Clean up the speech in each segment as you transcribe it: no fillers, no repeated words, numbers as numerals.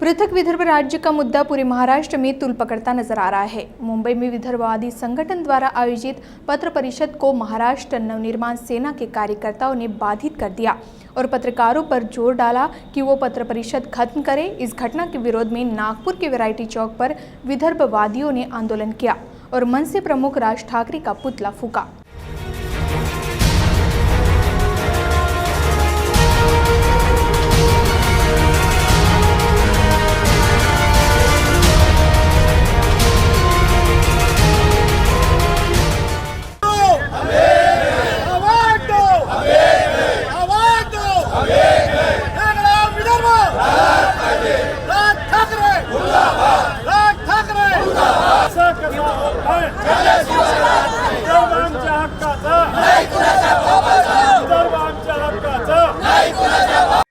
पृथक विदर्भ राज्य का मुद्दा पूरे महाराष्ट्र में तूल पकड़ता नजर आ रहा है। मुंबई में विदर्भवादी संगठन द्वारा आयोजित पत्र परिषद को महाराष्ट्र नवनिर्माण सेना के कार्यकर्ताओं ने बाधित कर दिया और पत्रकारों पर जोर डाला कि वो पत्र परिषद खत्म करें। इस घटना के विरोध में नागपुर के वैरायटी चौक पर विदर्भवादियों ने आंदोलन किया और मनसे प्रमुख राज ठाकरे का पुतला फूंका।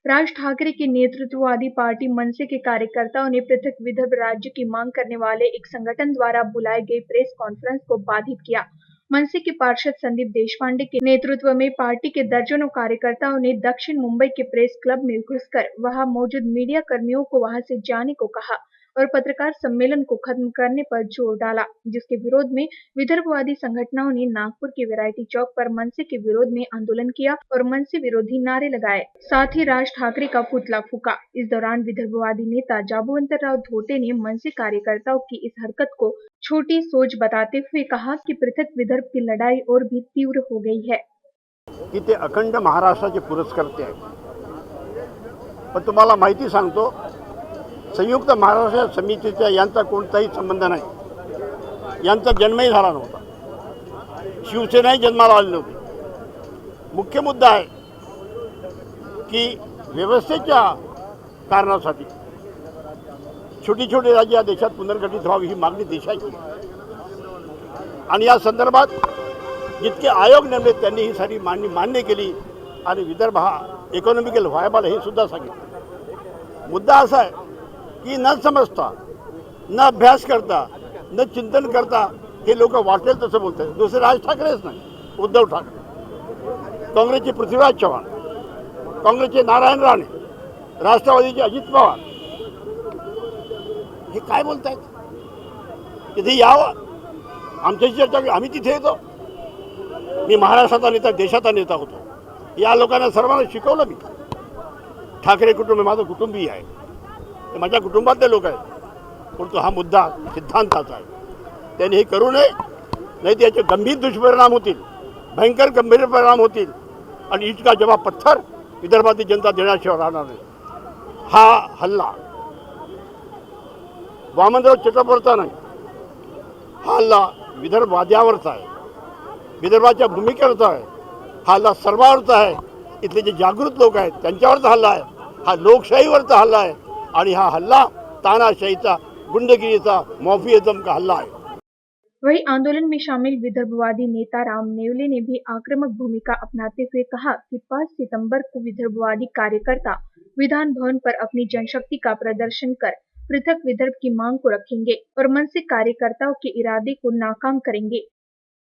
राज ठाकरे की नेतृत्ववादी पार्टी मनसे के कार्यकर्ताओं ने पृथक विदर्भ राज्य की मांग करने वाले एक संगठन द्वारा बुलाए गए प्रेस कॉन्फ्रेंस को बाधित किया। मनसे के पार्षद संदीप देशपांडे के नेतृत्व में पार्टी के दर्जनों कार्यकर्ताओं ने दक्षिण मुंबई के प्रेस क्लब में घुसकर वहां मौजूद मीडिया कर्मियों को वहां से जाने को कहा और पत्रकार सम्मेलन को खत्म करने पर जोर डाला, जिसके विरोध में विदर्भवादी संगठनों ने नागपुर के वैरायटी चौक पर मनसे के विरोध में आंदोलन किया और मनसे विरोधी नारे लगाए। साथ ही राज ठाकरे का पुतला फूंका। इस दौरान विदर्भवादी नेता जाबुवंतराव धोटे ने मनसे कार्यकर्ताओं की इस हरकत को छोटी सोच बताते हुए कहा कि पृथक विदर्भ की लड़ाई और भी तीव्र हो गई है। की ते अखंड महाराष्ट्राचे पुरस्कर्ते आहेत। पण तुम्हाला माहिती सांगतो, संयुक्त महाराष्ट्र समितीचा यांचा कोणताही संबंध नाही। यांचा जन्मही झाला नव्हता, शिवसेनाही जन्माला आली नव्हती। मुख्य मुद्दा आहे की व्यवस्थेच्या कारणासाठी छोटी छोटी राज्य या देशात पुनर्गठित व्हावी ही मागणी देशाची आणि या संदर्भात जितके आयोग नेमले त्यांनी ही सारी मान्य केली आणि विदर्भ हा इकॉनॉमिकल व्हायबल हे सुद्धा सांगितलं। मुद्दा असा आहे की न समजता, न अभ्यास करता, न चिंतन करता हे लोक वाटेल तसं बोलतात। दुसरे राज ठाकरेच नाही, उद्धव ठाकरे, काँग्रेसचे पृथ्वीराज चव्हाण, काँग्रेसचे नारायण राणे, राष्ट्रवादीचे अजित पवार हे काय बोलतायत? तिथे यावं, आमच्याशी चर्चा, आम्ही तिथे येतो। मी महाराष्ट्राचा नेता, देशाचा नेता होतो। या लोकांना सर्वांना शिकवलं मी। ठाकरे कुटुंब माझं कुटुंबीय आहे, माझ्या कुटुंबातले लोक आहेत, परंतु हा मुद्दा सिद्धांताचा आहे। त्यांनी हे करू नये, नाही त्याचे गंभीर दुष्परिणाम होतील, भयंकर गंभीर परिणाम होतील आणि इसका जवाब पत्थर विदर्भातील जनता देण्याशिवाय राहणार नाही। हा हल्ला वामनराव चटर्जीवरचा नाही, हा हल्ला विदर्भवाद्यावरचा आहे, विदर्भाच्या भूमिकेवरचा आहे। हा हल्ला सर्वांवरचा आहे। इथले जे जागृत लोक आहेत त्यांच्यावरचा हल्ला आहे। हा लोकशाहीवरचा हल्ला आहे आणि हा हल्ला तानाशाहीचा, गुंडगिरीचा, माफियाइज्म का हल्ला है। वही आंदोलन में शामिल विदर्भवादी नेता राम नेवले ने भी आक्रामक भूमिका अपनाते हुए कहा कि 5 सितंबर को विदर्भवादी कार्यकर्ता विधान भवन पर अपनी जनशक्ति का प्रदर्शन कर पृथक विदर्भ की मांग को रखेंगे और मनसे कार्यकर्ताओं के इरादे को नाकाम करेंगे।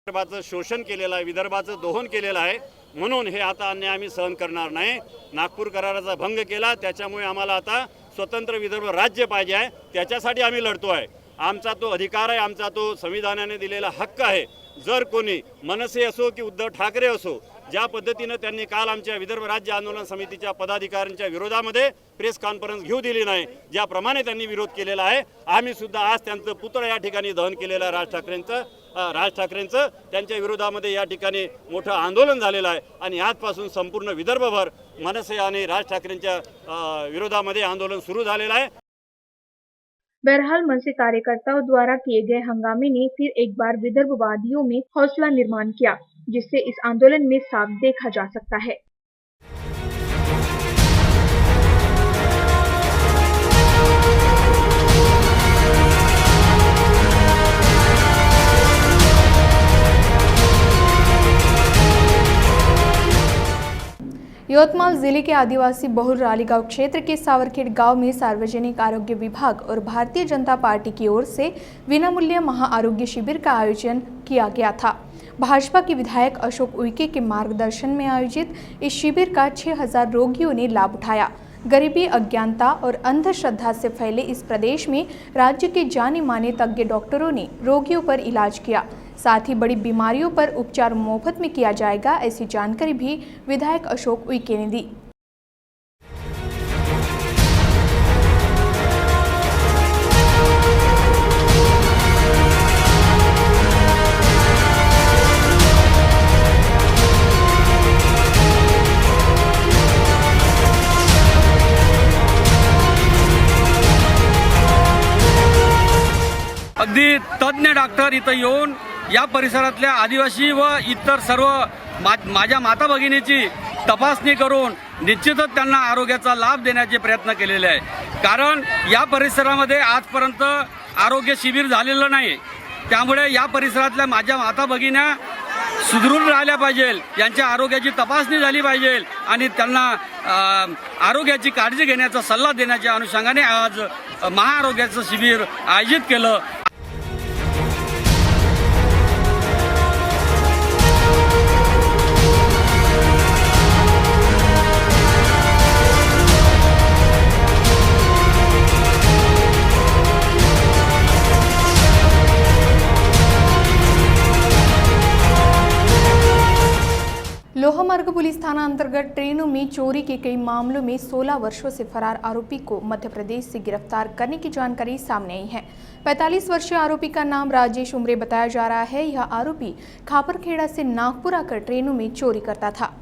विदर्भाचं शोषण केलेलं आहे, विदर्भाचं दोहन केलेलं आहे, म्हणून हे आता अन्याय आम्ही सहन करणार नाही। नागपूर कराराचा भंग केला, त्याच्यामुळे आम्हाला आता स्वतंत्र विदर्भ राज्य पाहिजे आहे। त्याच्यासाठी आम्ही लढतो आहे। आमचा तो अधिकार आहे, आमचा तो संविधानाने दिलेला हक्क आहे। जर कोणी मनसे असो की उद्धव ठाकरे असो, ज्या पद्धतीने त्यांनी काल आमच्या विदर्भ राज्य आंदोलन समितीच्या पदाधिकाऱ्यांच्या विरोधामध्ये प्रेस कॉन्फरन्स घेऊ दिली नाही, ज्याप्रमाणे त्यांनी विरोध केलेला आहे, आम्ही सुद्धा आज त्यांचं पुतळा या ठिकाणी दहन केलेलं आहे। राज ठाकरेंचं त्यांच्या विरोधामध्ये या ठिकाणी मोठं आंदोलन झालेलं आहे आणि आजपासून संपूर्ण विदर्भभर मनसे आणि राज ठाकरेंच्या विरोधामध्ये आंदोलन सुरू झालेलं आहे। बहरहाल मनसे कार्यकर्ताओं द्वारा किए गए हंगामे ने फिर एक बार विदर्भवादियों में हौसला निर्माण किया, जिससे इस आंदोलन में साफ देखा जा सकता है। यवतमाल जिले के आदिवासी बहुल रालीगांव क्षेत्र के सावरखेड़ गांव में सार्वजनिक आरोग्य विभाग और भारतीय जनता पार्टी की ओर से विनामूल्य महाआरोग्य शिविर का आयोजन किया गया था। भाजपा के विधायक अशोक उइके के मार्गदर्शन में आयोजित इस शिविर का 6000 रोगियों ने लाभ उठाया। गरीबी, अज्ञानता और अंधश्रद्धा से फैले इस प्रदेश में राज्य के जाने माने तज्ञ डॉक्टरों ने रोगियों पर इलाज किया। साथ ही बड़ी बीमारियों पर उपचार मुफ्त में किया जाएगा, ऐसी जानकारी भी विधायक अशोक उइके ने दी। अगदी तज्ञ डॉक्टर इथं येऊन या परिसरातल्या आदिवासी व इतर सर्व माझ्या माता भगिनीची तपासणी करून निश्चितच त्यांना आरोग्याचा लाभ देण्याचे प्रयत्न केलेले आहे। कारण या परिसरामध्ये आजपर्यंत आरोग्य शिबिर झालेलं नाही, त्यामुळे या परिसरातल्या माझ्या माता भगिन्या सुदृढ राहिल्या पाहिजे, यांच्या आरोग्याची तपासणी झाली पाहिजे आणि त्यांना आरोग्याची काळजी घेण्याचा सल्ला देण्याच्या अनुषंगाने आज महाआरोग्याचं शिबिर आयोजित केलं। लोहमार्ग पुलिस थाना अंतर्गत ट्रेनों में चोरी के कई मामलों में 16 वर्षों से फरार आरोपी को मध्य प्रदेश से गिरफ्तार करने की जानकारी सामने आई है। 45 वर्षीय आरोपी का नाम राजेश उमरे बताया जा रहा है। यह आरोपी खापरखेड़ा से नागपुर आकर ट्रेनों में चोरी करता था।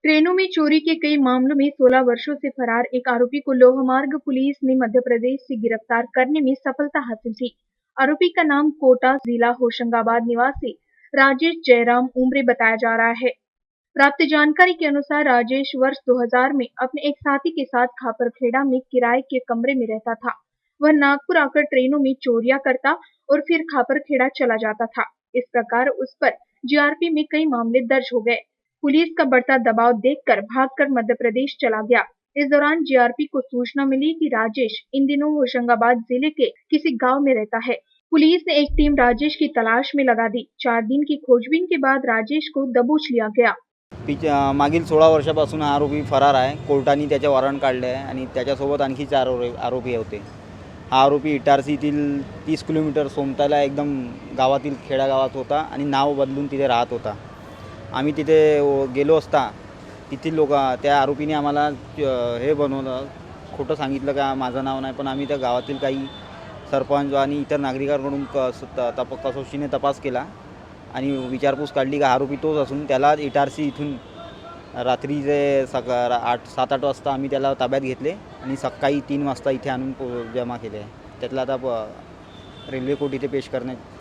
ट्रेनों में चोरी के कई मामलों में 16 वर्षों से फरार एक आरोपी को लोहमार्ग पुलिस ने मध्य प्रदेश से गिरफ्तार करने में सफलता हासिल की। आरोपी का नाम कोटा जिला होशंगाबाद निवासी राजेश जयराम उमरे बताया जा रहा है। प्राप्त जानकारी के अनुसार राजेश वर्ष 2000 में अपने एक साथी के साथ खापरखेड़ा में किराए के कमरे में रहता था। वह नागपुर आकर ट्रेनों में चोरियां करता और फिर खापरखेड़ा चला जाता था। इस प्रकार उस पर जीआरपी में कई मामले दर्ज हो गए। पुलिस का बढ़ता दबाव देखकर भागकर मध्य प्रदेश चला गया। इस दौरान जीआरपी को सूचना मिली कि राजेश इन दिनों होशंगाबाद जिले के किसी गांव में रहता है। पुलिस ने एक टीम राजेश की तलाश में लगा दी। 4 दिन की खोजबीन के बाद राजेश को दबोच लिया गया। मागील 16 वर्षापासून हा आरोपी फरार आहे। कोर्टाने त्याचे वॉरंट काढले आहे आणि त्याच्यासोबत आणखी 4 आरोपी होते। हा आरोपी इटारसीतील 30 किलोमीटर सोमताला एकदम गावातील खेडागावात होता आणि नाव बदलून तिथे राहत होता। आम्ही तिथे गेलो असता तिथील लोक त्या आरोपीने आम्हाला हे बनवलं, खोटं सांगितलं का माझं नाव नाही, पण आम्ही त्या गावातील काही सरपंच आणि इतर नागरिकांकडून कसोशीने तपास केला आणि विचारपूस काढली का आरोपी तोच असून त्याला इटारसी इथून रात्रीचे 7-8 वाजता आम्ही त्याला ताब्यात घेतले आणि सकाळी 3 वाजता इथे आणून जमा केले। त्यातला आता रेल्वे कोर्ट इथे पेश करण्यात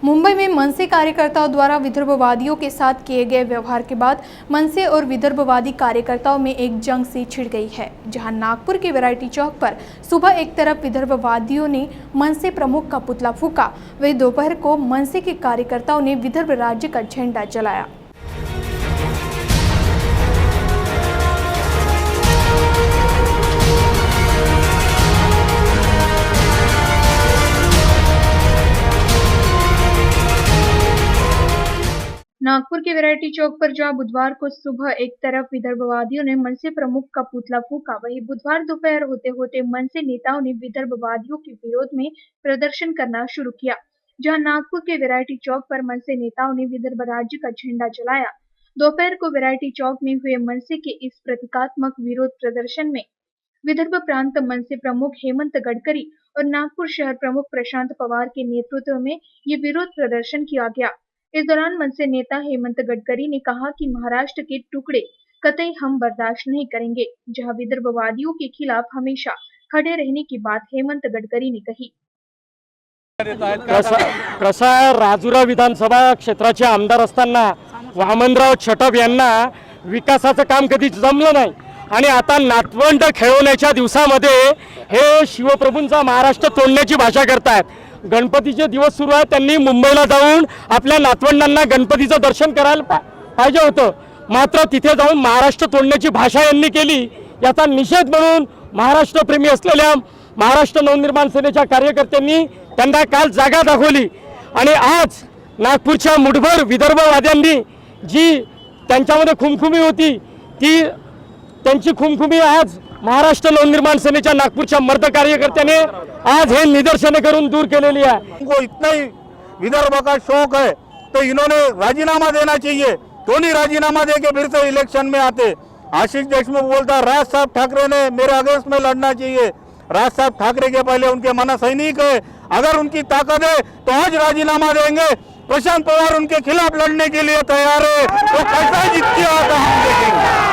मुंबई में मनसे कार्यकर्ताओं द्वारा विदर्भवादियों के साथ किए गए व्यवहार के बाद मनसे और विदर्भवादी कार्यकर्ताओं में एक जंग सी छिड़ गई है। जहां नागपुर के वैरायटी चौक पर सुबह एक तरफ विदर्भवादियों ने मनसे प्रमुख का पुतला फूंका, वहीं दोपहर को मनसे के कार्यकर्ताओं ने विदर्भ राज्य का झंडा जलाया। नागपुर के वैरायटी चौक पर जहां बुधवार को सुबह एक तरफ विदर्भवादियों ने मनसे प्रमुख का पुतला फूंका, वहीं बुधवार दोपहर होते होते मनसे नेताओं ने विदर्भवादियों के विरोध में प्रदर्शन करना शुरू किया। जहां नागपुर के वैरायटी चौक पर मनसे नेताओं ने विदर्भ राज्य का झंडा जलाया। दोपहर को वैरायटी चौक में हुए मनसे के इस प्रतीकात्मक विरोध प्रदर्शन में विदर्भ प्रांत मनसे प्रमुख हेमंत गडकरी और नागपुर शहर प्रमुख प्रशांत पवार के नेतृत्व में ये विरोध प्रदर्शन किया गया। इस दौरान मनसे नेता हेमंत गडकरी ने कहा कि महाराष्ट्र के टुकड़े कतई हम बर्दाश्त नहीं करेंगे। जहां विदर्भवादियों के खिलाफ हमेशा खड़े रहने की बात हेमंत गडकरी ने कही। कसं आहे, राजुरा विधानसभा क्षेत्राचे आमदार असताना वामनराव छटप यांना विकासाचं काम कधी जमलं नाही आणि आता नातवंड खेळवण्याच्या दिवसामध्ये हे शिवप्रभूंचा महाराष्ट्र तोडण्याची भाषा करतायत। गणपतीचे दिवस सुरू आहेत, त्यांनी मुंबईला जाऊन आपल्या नातवंडांना गणपतीचं दर्शन करायला पाहिजे होतं, मात्र तिथे जाऊन महाराष्ट्र तोडण्याची भाषा यांनी केली। याचा निषेध म्हणून महाराष्ट्रप्रेमी असलेल्या महाराष्ट्र नवनिर्माण सेनेच्या कार्यकर्त्यांनी त्यांना काल जागा दाखवली आणि आज नागपूरच्या मुठभर विदर्भवाद्यांनी जी त्यांच्यामध्ये खुमखुमी होती ती त्यांची खुमखुमी आज महाराष्ट्र नवनिर्माण सेनेच्या नागपूरच्या मर्द कार्यकर्त्याने आज हे निदर्शने करून दूर केलेली आहे। उनको इतना ही विदर्भ का शौक है तो इन्होंने राजीनामा देना चाहिए, क्यों नहीं राजीनामा दे के फिर से इलेक्शन में आते। आशीष देशमुख बोलता राज साहब ठाकरे ने मेरे अगेंस्ट में लड़ना चाहिए। राज साहब ठाकरे के पहले उनके मना सैनिक है, अगर उनकी ताकत है तो आज राजीनामा देंगे। प्रशांत पवार उनके खिलाफ लड़ने के लिए तैयार है, तो कैसा जीत के आता हम देखेंगे।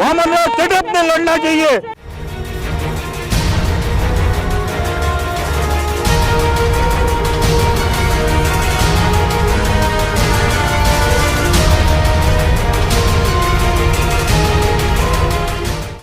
वामनराव छटप ने लड़ना चाहिए।